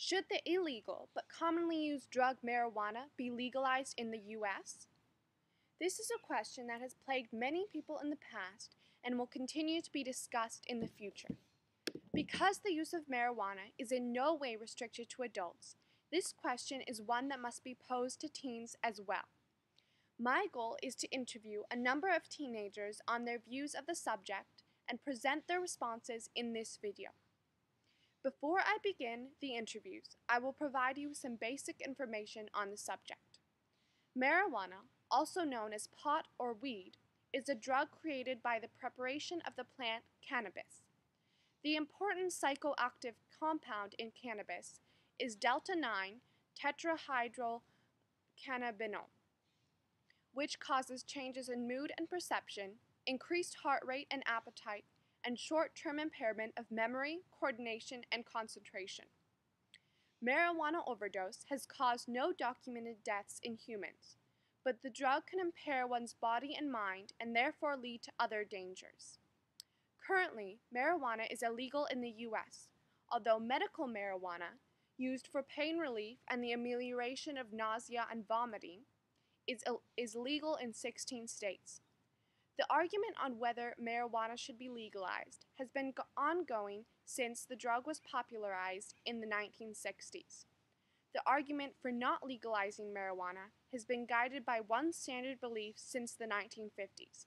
Should the illegal but commonly used drug marijuana be legalized in the U.S.? This is a question that has plagued many people in the past and will continue to be discussed in the future. Because the use of marijuana is in no way restricted to adults, this question is one that must be posed to teens as well. My goal is to interview a number of teenagers on their views of the subject and present their responses in this video. Before I begin the interviews, I will provide you some basic information on the subject. Marijuana, also known as pot or weed, is a drug created by the preparation of the plant cannabis. The important psychoactive compound in cannabis is delta-9 tetrahydrocannabinol, which causes changes in mood and perception, increased heart rate and appetite, and short-term impairment of memory, coordination, and concentration. Marijuana overdose has caused no documented deaths in humans, but the drug can impair one's body and mind and therefore lead to other dangers. Currently, marijuana is illegal in the U.S., although medical marijuana, used for pain relief and the amelioration of nausea and vomiting, is legal in 16 states. The argument on whether marijuana should be legalized has been ongoing since the drug was popularized in the 1960s. The argument for not legalizing marijuana has been guided by one standard belief since the 1950s,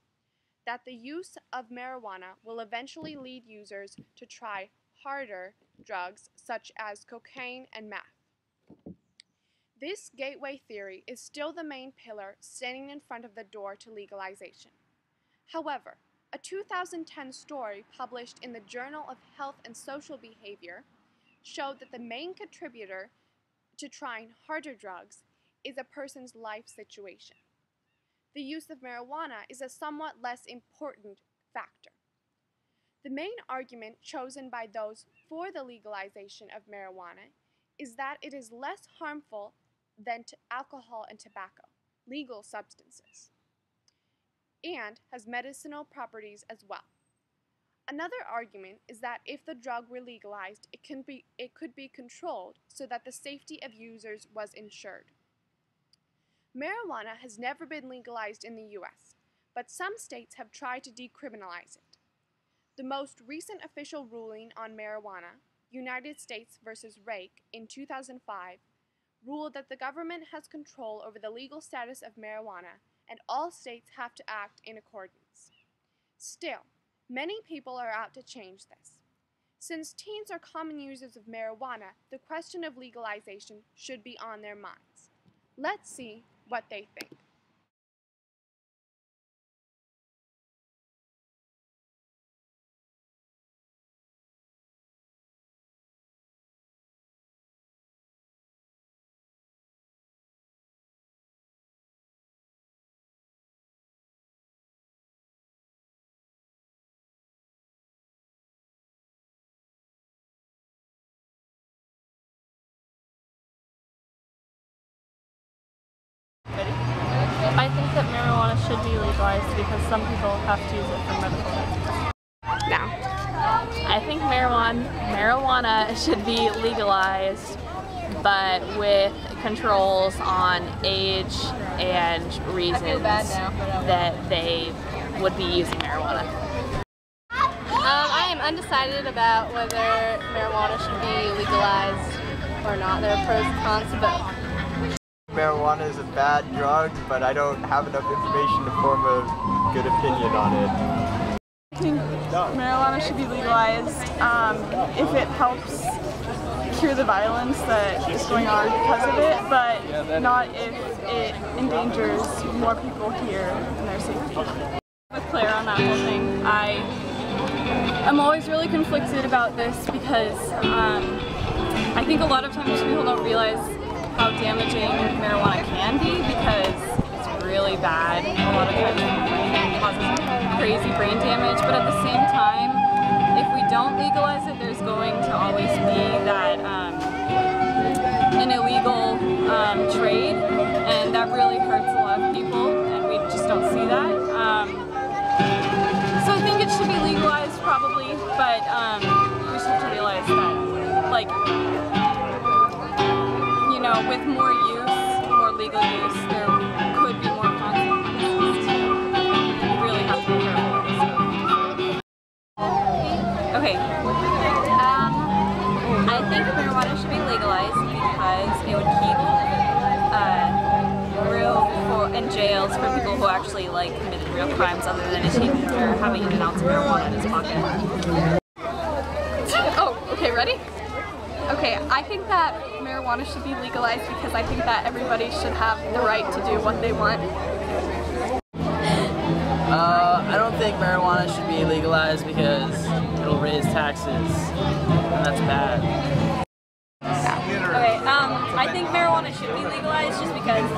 that the use of marijuana will eventually lead users to try harder drugs such as cocaine and meth. This gateway theory is still the main pillar standing in front of the door to legalization. However, a 2010 story published in the Journal of Health and Social Behavior showed that the main contributor to trying harder drugs is a person's life situation. The use of marijuana is a somewhat less important factor. The main argument chosen by those for the legalization of marijuana is that it is less harmful than alcohol and tobacco, legal substances, and has medicinal properties as well. Another argument is that if the drug were legalized, it could be controlled so that the safety of users was ensured. Marijuana has never been legalized in the U.S., but some states have tried to decriminalize it. The most recent official ruling on marijuana, United States versus Rake in 2005, ruled that the government has control over the legal status of marijuana and all states have to act in accordance. Still, many people are out to change this. Since teens are common users of marijuana, the question of legalization should be on their minds. Let's see what they think. I think that marijuana should be legalized because some people have to use it for medical reasons. Now, I think marijuana should be legalized, but with controls on age and reasons that they would be using marijuana. I am undecided about whether marijuana should be legalized or not. There are pros and cons to both. Marijuana is a bad drug, but I don't have enough information to form a good opinion on it. I think marijuana should be legalized if it helps cure the violence that is going on because of it, but not if it endangers more people here and their safety. With Claire on that whole thing, I'm always really conflicted about this because I think a lot of times people don't realize how damaging marijuana can be because it's really bad. A lot of times it causes crazy brain damage, but at the same time, if we don't legalize it, there's going to always be that an illegal trade, and that really hurts a lot of people, and we just don't see that. So I think it should be legalized probably, but we just have to realize that, like, legalized for people who actually like committed real crimes other than a teenager having an ounce of marijuana in his pocket. Oh, okay, ready? Okay, I think that marijuana should be legalized because I think that everybody should have the right to do what they want. I don't think marijuana should be legalized because it'll raise taxes, and that's bad. Okay, I think marijuana should be legalized just because,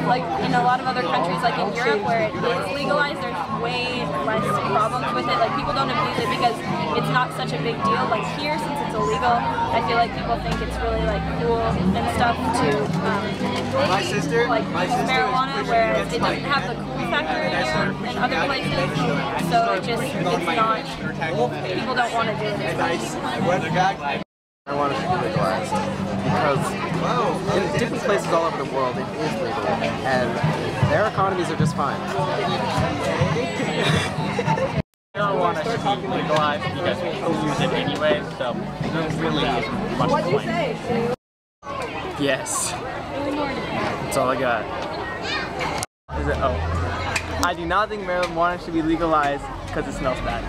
like in a lot of other countries, like in Europe where it is legalized, there's way less problems with it. Like people don't abuse it because it's not such a big deal. Like here, since it's illegal, I feel like people think it's really like cool and stuff to like use marijuana, whereas it doesn't have the cool factor in here in other places. So it's not. People don't want to do it. Marijuana should be legalized because in different places all over the world it is legal and their economies are just fine. Marijuana should be legalized because people use it anyway, so there really isn't much point. Yes. That's all I got. Is it? Oh. I do not think marijuana should be legalized because it smells bad.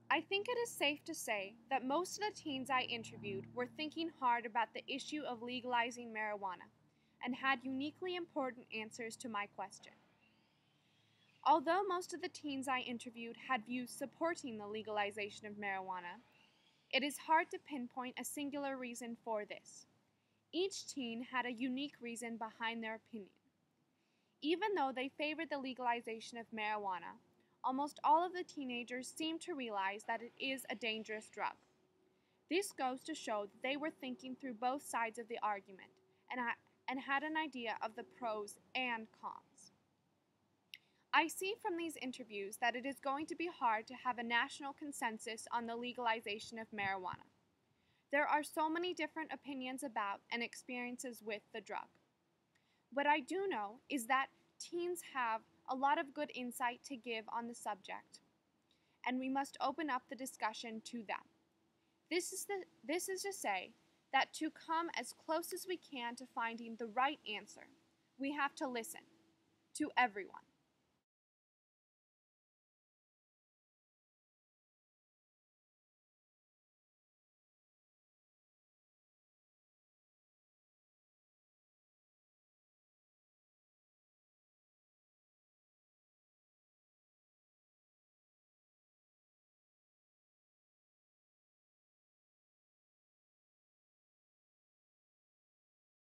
I think it is safe to say that most of the teens I interviewed were thinking hard about the issue of legalizing marijuana and had uniquely important answers to my question. Although most of the teens I interviewed had views supporting the legalization of marijuana, it is hard to pinpoint a singular reason for this. Each teen had a unique reason behind their opinion. Even though they favored the legalization of marijuana, almost all of the teenagers seemed to realize that it is a dangerous drug. This goes to show that they were thinking through both sides of the argument and had an idea of the pros and cons. I see from these interviews that it is going to be hard to have a national consensus on the legalization of marijuana. There are so many different opinions about and experiences with the drug. What I do know is that teens have a lot of good insight to give on the subject, and we must open up the discussion to them. This is to say that to come as close as we can to finding the right answer, we have to listen to everyone.